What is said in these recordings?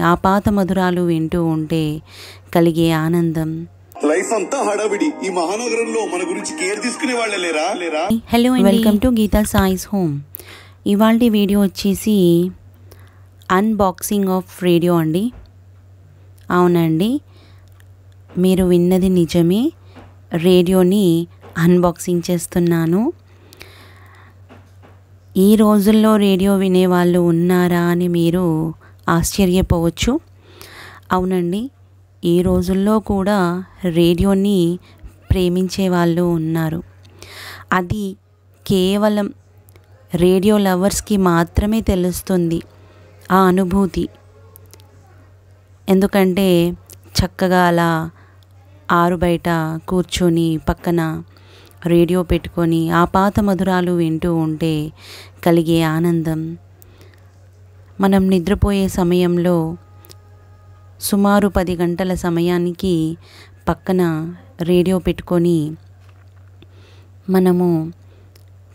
ఆ పాత మధురాలు వింటూ ఉంటే కలిగే ఆనందం. లైఫ్ అంతా హడావిడి, ఈ మహానగరంలో మన గురించి కేర్ తీసుకునే వాళ్ళే లేరా. హలో అండి, వెల్కమ్ టు గీతా సాయిస్ హోమ్. ఇవాల్టి వీడియో వచ్చేసి అన్బాక్సింగ్ ఆఫ్ రేడియో అండి. అవునండి, మీరు విన్నది నిజమే, రేడియోని అన్బాక్సింగ్ చేస్తున్నాను. ఈ రోజుల్లో రేడియో వినేవాళ్ళు ఉన్నారా అని మీరు ఆశ్చర్యపోవచ్చు. అవునండి, ఈ రోజుల్లో కూడా రేడియోని ప్రేమించే వాళ్ళు ఉన్నారు. అది కేవలం రేడియో లవర్స్కి మాత్రమే తెలుస్తుంది ఆ అనుభూతి. ఎందుకంటే చక్కగా అలా ఆరు బయట కూర్చొని పక్కన రేడియో పెట్టుకొని ఆ పాత మధురాలు వింటూ ఉంటే కలిగే ఆనందం. మనం నిద్రపోయే సమయంలో సుమారు 10 గంటల సమయానికి పక్కన రేడియో పెట్టుకొని మనము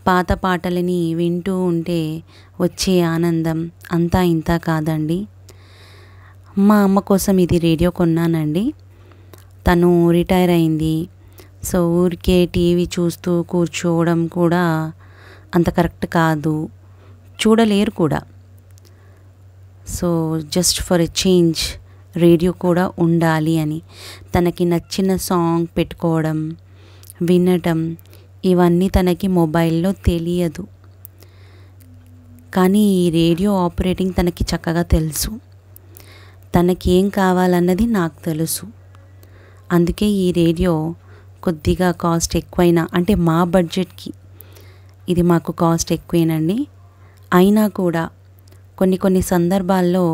పాత పాటలని వింటూ ఉంటే వచ్చే ఆనందం అంతా ఇంత కాదండి. మా అమ్మ కోసం ఇది రేడియో కొన్నానండి. తను రిటైర్ అయింది. సో ఊరికే టీవీ చూస్తూ కూర్చోవడం కూడా అంత కరెక్ట్ కాదు, చూడలేరు కూడా. So just for a change radio కూడా ఉండాలి అని తనకి నచ్చిన సాంగ్ పెట్టుకోవడం, వినటం, ఇవన్నీ తనకి మొబైల్లో తెలియదు. కానీ ఈ రేడియో ఆపరేటింగ్ తనకి చక్కగా తెలుసు. తనకి ఏం కావాలన్నది నాకు తెలుసు. అందుకే ఈ రేడియో కొద్దిగా కాస్ట్ ఎక్కువైనా, అంటే మా బడ్జెట్కి ఇది మాకు కాస్ట్ ఎక్కువేనండి. అయినా కూడా కొన్ని సందర్భాల్లో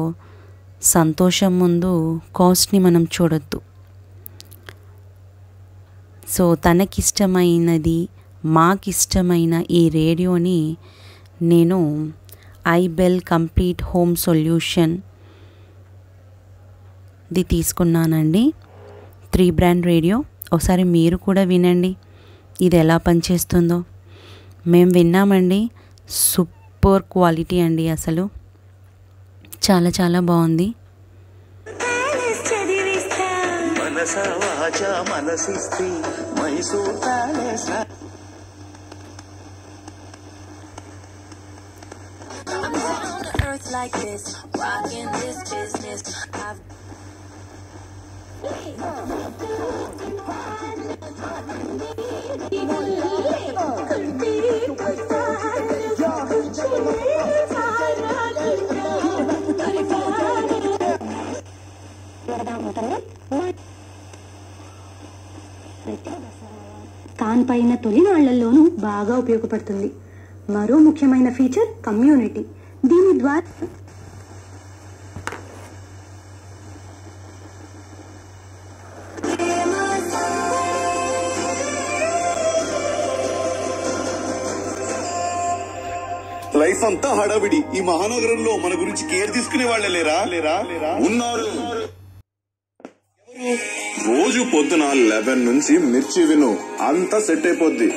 సంతోషం ముందు కాస్ట్ని మనం చూడొద్దు. సో తనకిష్టమైనది, మాకిష్టమైన ఈ రేడియోని నేను ఐబెల్ కంప్లీట్ హోమ్ సొల్యూషన్ ది తీసుకున్నానండి. 3 బ్రాండ్ రేడియో. ఒకసారి మీరు కూడా వినండి ఇది ఎలా పనిచేస్తుందో. మేము విన్నామండి, సూపర్ క్వాలిటీ అండి, అసలు చాలా చాలా బాగుంది. కాన్పైన తొలినాళ్లలోనూ బాగా ఉపయోగపడుతుంది. మరో ముఖ్యమైన ఫీచర్ కమ్యూనిటీ. దీని ద్వారా లైఫ్ అంతా హడావిడి, ఈ మహానగరంలో మన గురించి కేర్ తీసుకునే వాళ్ళే లేరా. ఉన్నారు. రోజు పొద్దున 11 నుంచి మిర్చి విను, అంతా సెట్ అయిపోద్ది.